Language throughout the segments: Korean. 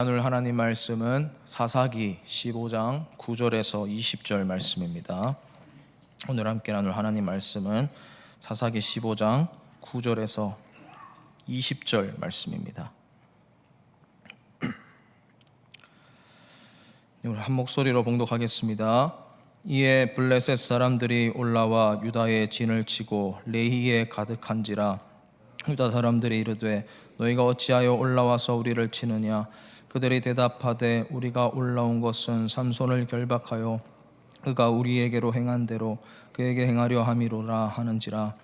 나눌 하나님 말씀은 사사기 15장 9절에서 20절 말씀입니다. 오늘 함께 나눌 하나님 말씀은 사사기 15장 9절에서 20절 말씀입니다. 오늘 한 목소리로 봉독하겠습니다. 이에 블레셋 사람들이 올라와 유다의 진을 치고 레히에 가득한지라. 유다 사람들이 이르되 너희가 어찌하여 올라와서 우리를 치느냐. 그들이 대답하되 우리가 올라온 것은 삼손을 결박하여 그가 우리에게로 행한 대로 그에게 행하려 함이로라 하는지라.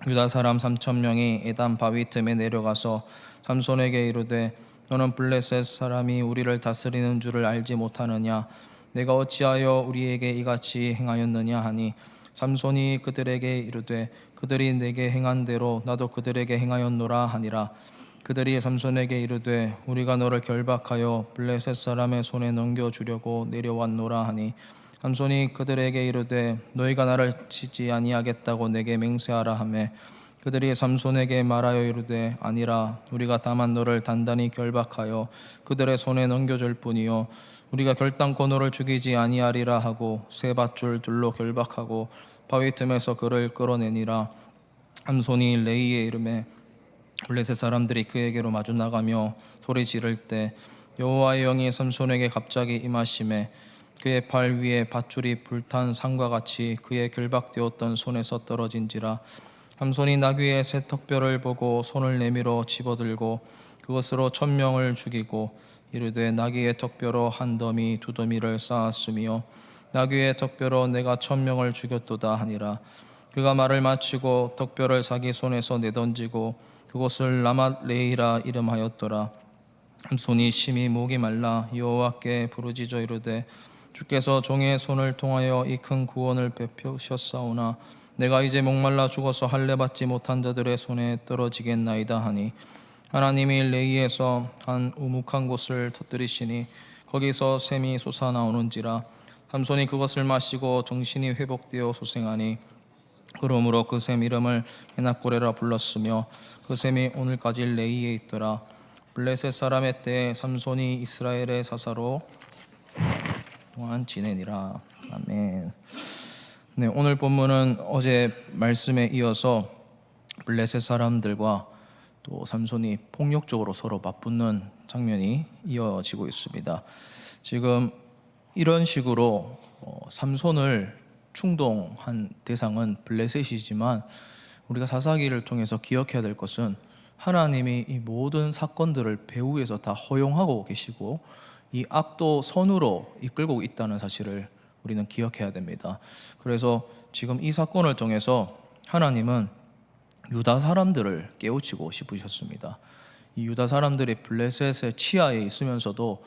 유다 사람 3,000명이 에단 바위 틈에 내려가서 삼손에게 이르되 너는 블레셋 사람이 우리를 다스리는 줄을 알지 못하느냐. 내가 어찌하여 우리에게 이같이 행하였느냐 하니 삼손이 그들에게 이르되 그들이 내게 행한 대로 나도 그들에게 행하였노라 하니라. 그들이 삼손에게 이르되 우리가 너를 결박하여 블레셋 사람의 손에 넘겨주려고 내려왔노라 하니 삼손이 그들에게 이르되 너희가 나를 치지 아니하겠다고 내게 맹세하라 하매 그들이 삼손에게 말하여 이르되 아니라 우리가 다만 너를 단단히 결박하여 그들의 손에 넘겨줄 뿐이요 우리가 결단코 너를 죽이지 아니하리라 하고 세 밧줄 둘로 결박하고 바위 틈에서 그를 끌어내니라. 삼손이 레이에 이르매 블레셋 사람들이 그에게로 마주 나가며 소리 지를 때 여호와의 영이 삼손에게 갑자기 임하심에 그의 발 위에 밧줄이 불탄 상과 같이 그의 결박되었던 손에서 떨어진지라. 삼손이 나귀의 새 턱뼈를 보고 손을 내밀어 집어들고 그것으로 1,000명을 죽이고 이르되 나귀의 턱뼈로 한 더미 두 더미를 쌓았으며 나귀의 턱뼈로 내가 1,000명을 죽였도다 하니라. 그가 말을 마치고 턱뼈를 자기 손에서 내던지고 그곳을 라맛 레이라 이름하였더라. 삼손이 심히 목이 말라 여호와께 부르짖어 이르되 주께서 종의 손을 통하여 이 큰 구원을 베푸셨사오나 내가 이제 목말라 죽어서 할례 받지 못한 자들의 손에 떨어지겠나이다 하니 하나님이 레이에서 한 우묵한 곳을 터뜨리시니 거기서 샘이 솟아나오는지라. 삼손이 그것을 마시고 정신이 회복되어 소생하니 그러므로 그 샘 이름을 에나꼬레라 불렀으며 그 샘이 오늘까지 레이에 있더라. 블레셋 사람의 때에 삼손이 이스라엘의 사사로 동안 지내니라. 아멘. 네, 오늘 본문은 어제 말씀에 이어서 블레셋 사람들과 또 삼손이 폭력적으로 서로 맞붙는 장면이 이어지고 있습니다. 지금 이런 식으로 삼손을 충동한 대상은 블레셋이지만 우리가 사사기를 통해서 기억해야 될 것은 하나님이 이 모든 사건들을 배후에서 다 허용하고 계시고 이 악도 선으로 이끌고 있다는 사실을 우리는 기억해야 됩니다. 그래서 지금 이 사건을 통해서 하나님은 유다 사람들을 깨우치고 싶으셨습니다. 이 유다 사람들이 블레셋의 치하에 있으면서도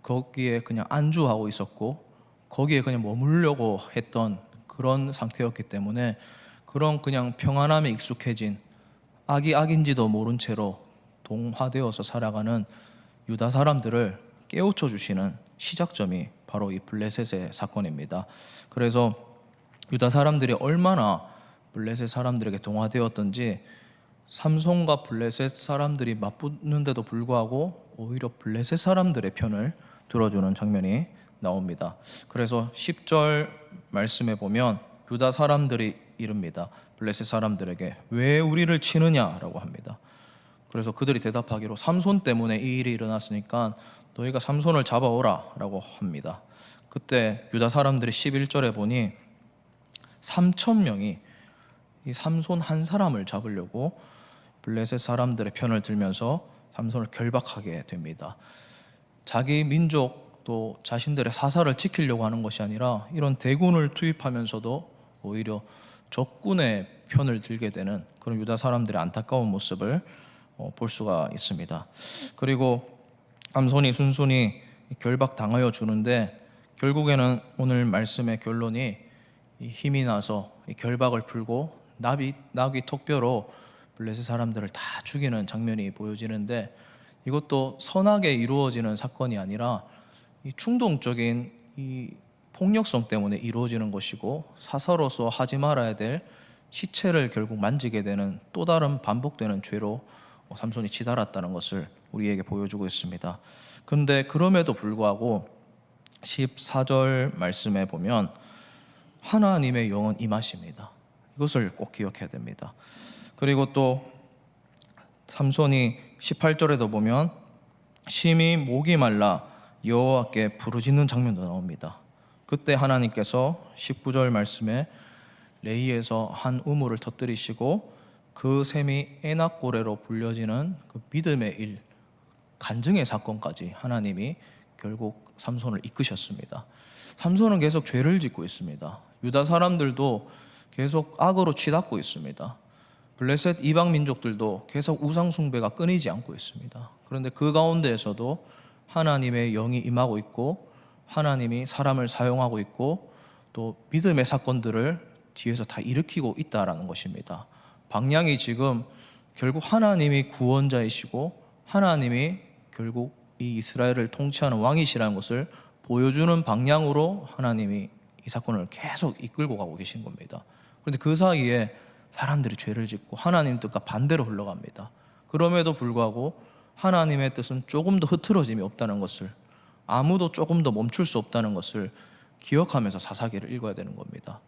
거기에 그냥 안주하고 있었고 거기에 그냥 머물려고 했던 그런 상태였기 때문에 그런 그냥 평안함에 익숙해진 악이 악인지도 모른 채로 동화되어서 살아가는 유다 사람들을 깨우쳐 주시는 시작점이 바로 이 블레셋의 사건입니다. 그래서 유다 사람들이 얼마나 블레셋 사람들에게 동화되었던지 삼손과 블레셋 사람들이 맞붙는데도 불구하고 오히려 블레셋 사람들의 편을 들어주는 장면이 나옵니다. 그래서 10절 말씀에 보면 유다 사람들이 이릅니다. 블레셋 사람들에게 왜 우리를 치느냐라고 합니다. 그래서 그들이 대답하기로 삼손 때문에 이 일이 일어났으니까 너희가 삼손을 잡아오라 라고 합니다. 그때 유다 사람들이 11절에 보니 3,000명이 이 삼손 한 사람을 잡으려고 블레셋 사람들의 편을 들면서 삼손을 결박하게 됩니다. 자기 민족도 자신들의 사사를 지키려고 하는 것이 아니라 이런 대군을 투입하면서도 오히려 적군의 편을 들게 되는 그런 유다 사람들의 안타까운 모습을 볼 수가 있습니다. 그리고 삼손이 순순히 결박당하여 주는데 결국에는 오늘 말씀의 결론이 힘이 나서 결박을 풀고 나귀 턱뼈로 블레셋 사람들을 다 죽이는 장면이 보여지는데 이것도 선하게 이루어지는 사건이 아니라 이 충동적인 이 폭력성 때문에 이루어지는 것이고 사사로서 하지 말아야 될 시체를 결국 만지게 되는 또 다른 반복되는 죄로 삼손이 치달았다는 것을 우리에게 보여주고 있습니다. 근데 그럼에도 불구하고 14절 말씀에 보면 하나님의 영은 임하십니다. 이것을 꼭 기억해야 됩니다. 그리고 또 삼손이 18절에도 보면 심히 목이 말라 여호와께 부르짖는 장면도 나옵니다. 그때 하나님께서 19절 말씀에 레이에서 한 우물을 터뜨리시고 그 샘이 에낙고레로 불려지는 그 믿음의 일, 간증의 사건까지 하나님이 결국 삼손을 이끄셨습니다. 삼손은 계속 죄를 짓고 있습니다. 유다 사람들도 계속 악으로 치닫고 있습니다. 블레셋 이방 민족들도 계속 우상 숭배가 끊이지 않고 있습니다. 그런데 그 가운데에서도 하나님의 영이 임하고 있고 하나님이 사람을 사용하고 있고 또 믿음의 사건들을 뒤에서 다 일으키고 있다라는 것입니다. 방향이 지금 결국 하나님이 구원자이시고 하나님이 결국 이 이스라엘을 통치하는 왕이시라는 것을 보여주는 방향으로 하나님이 이 사건을 계속 이끌고 가고 계신 겁니다. 그런데 그 사이에 사람들이 죄를 짓고 하나님 뜻과 반대로 흘러갑니다. 그럼에도 불구하고 하나님의 뜻은 조금 더 흐트러짐이 없다는 것을, 아무도 조금 더 멈출 수 없다는 것을 기억하면서 사사기를 읽어야 되는 겁니다.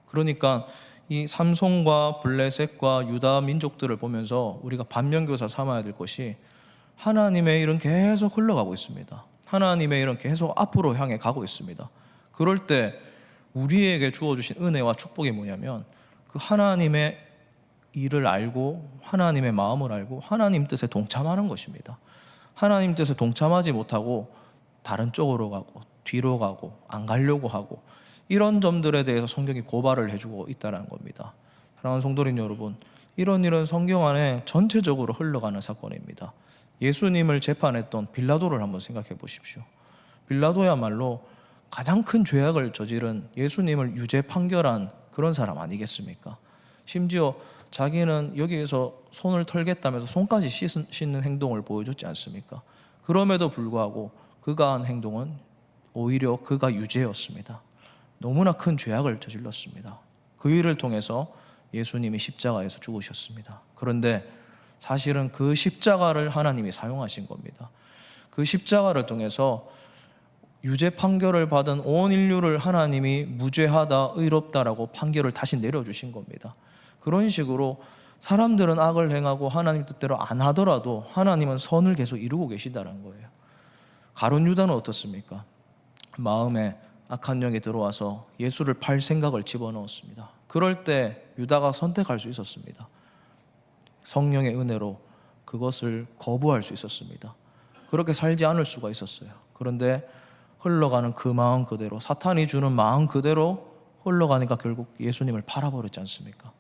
그러니까 이 삼손과 블레셋과 유다 민족들을 보면서 우리가 반면교사 삼아야 될 것이 하나님의 일은 계속 흘러가고 있습니다. 하나님의 일은 계속 앞으로 향해 가고 있습니다. 그럴 때 우리에게 주어주신 은혜와 축복이 뭐냐면 그 하나님의 일을 알고 하나님의 마음을 알고 하나님 뜻에 동참하는 것입니다. 하나님 뜻에 동참하지 못하고 다른 쪽으로 가고 뒤로 가고 안 가려고 하고 이런 점들에 대해서 성경이 고발을 해주고 있다는 겁니다. 사랑하는 성도님 여러분, 이런 일은 성경 안에 전체적으로 흘러가는 사건입니다. 예수님을 재판했던 빌라도를 한번 생각해 보십시오. 빌라도야말로 가장 큰 죄악을 저지른 예수님을 유죄 판결한 그런 사람 아니겠습니까? 심지어 자기는 여기에서 손을 털겠다면서 손까지 씻는 행동을 보여줬지 않습니까? 그럼에도 불구하고 그가 한 행동은 오히려 그가 유죄였습니다. 너무나 큰 죄악을 저질렀습니다. 그 일을 통해서 예수님이 십자가에서 죽으셨습니다. 그런데 사실은 그 십자가를 하나님이 사용하신 겁니다. 그 십자가를 통해서 유죄 판결을 받은 온 인류를 하나님이 무죄하다, 의롭다라고 판결을 다시 내려주신 겁니다. 그런 식으로 사람들은 악을 행하고 하나님 뜻대로 안 하더라도 하나님은 선을 계속 이루고 계시다는 거예요. 가룟 유다는 어떻습니까? 마음에 악한 영이 들어와서 예수를 팔 생각을 집어넣었습니다. 그럴 때 유다가 선택할 수 있었습니다. 성령의 은혜로 그것을 거부할 수 있었습니다. 그렇게 살지 않을 수가 있었어요. 그런데 흘러가는 그 마음 그대로, 사탄이 주는 마음 그대로 흘러가니까 결국 예수님을 팔아버렸지 않습니까?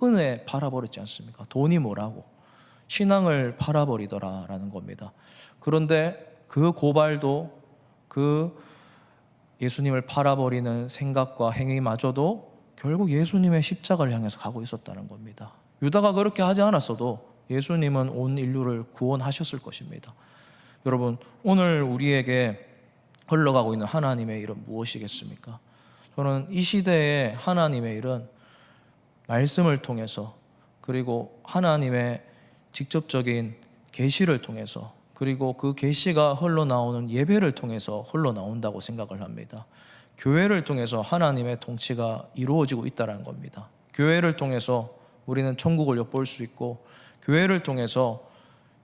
은혜 팔아버렸지 않습니까? 돈이 뭐라고, 신앙을 팔아버리더라라는 겁니다. 그런데 그 고발도, 그 예수님을 팔아버리는 생각과 행위마저도 결국 예수님의 십자가를 향해서 가고 있었다는 겁니다. 유다가 그렇게 하지 않았어도 예수님은 온 인류를 구원하셨을 것입니다. 여러분, 오늘 우리에게 흘러가고 있는 하나님의 일은 무엇이겠습니까? 저는 이 시대의 하나님의 일은 말씀을 통해서, 그리고 하나님의 직접적인 계시를 통해서, 그리고 그 계시가 흘러나오는 예배를 통해서 흘러나온다고 생각을 합니다. 교회를 통해서 하나님의 통치가 이루어지고 있다는 겁니다. 교회를 통해서 우리는 천국을 엿볼 수 있고, 교회를 통해서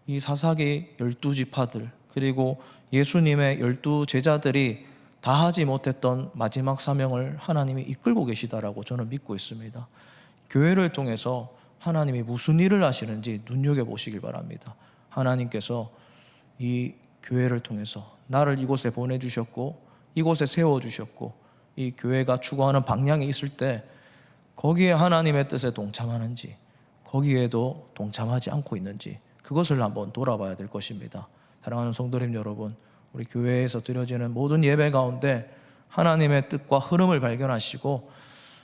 이 사사기 12지파들, 그리고 예수님의 12제자들이 다 하지 못했던 마지막 사명을 하나님이 이끌고 계시다라고 저는 믿고 있습니다. 교회를 통해서 하나님이 무슨 일을 하시는지 눈여겨보시길 바랍니다. 하나님께서 이 교회를 통해서 나를 이곳에 보내주셨고 이곳에 세워주셨고 이 교회가 추구하는 방향이 있을 때 거기에 하나님의 뜻에 동참하는지, 거기에도 동참하지 않고 있는지, 그것을 한번 돌아봐야 될 것입니다. 사랑하는 성도님 여러분, 우리 교회에서 드려지는 모든 예배 가운데 하나님의 뜻과 흐름을 발견하시고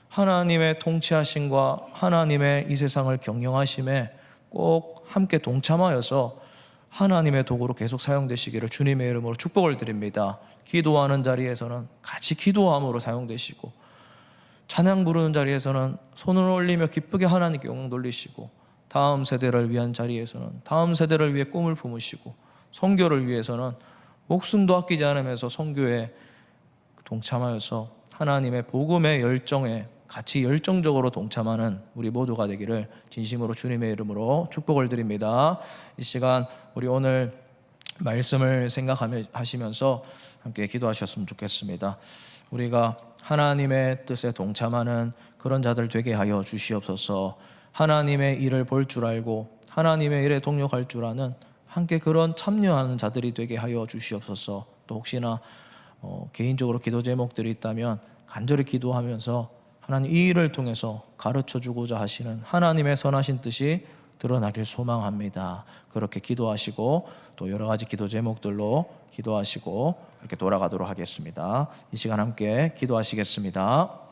하나님의 통치하심과 하나님의 이 세상을 경영하심에 꼭 함께 동참하여서 하나님의 도구로 계속 사용되시기를 주님의 이름으로 축복을 드립니다. 기도하는 자리에서는 같이 기도함으로 사용되시고, 찬양 부르는 자리에서는 손을 올리며 기쁘게 하나님께 영광 돌리시고, 다음 세대를 위한 자리에서는 다음 세대를 위해 꿈을 품으시고, 선교를 위해서는 목숨도 아끼지 않으면서 선교에 동참하여서 하나님의 복음의 열정에 같이 열정적으로 동참하는 우리 모두가 되기를 진심으로 주님의 이름으로 축복을 드립니다. 이 시간 우리 오늘 말씀을 생각하시면서 함께 기도하셨으면 좋겠습니다. 우리가 하나님의 뜻에 동참하는 그런 자들 되게 하여 주시옵소서. 하나님의 일을 볼 줄 알고 하나님의 일에 동력할 줄 아는 함께 그런 참여하는 자들이 되게 하여 주시옵소서. 또 혹시나 개인적으로 기도 제목들이 있다면 간절히 기도하면서 하나님 이 일을 통해서 가르쳐 주고자 하시는 하나님의 선하신 뜻이 드러나길 소망합니다. 그렇게 기도하시고 또 여러 가지 기도 제목들로 기도하시고 이렇게 돌아가도록 하겠습니다. 이 시간 함께 기도하시겠습니다.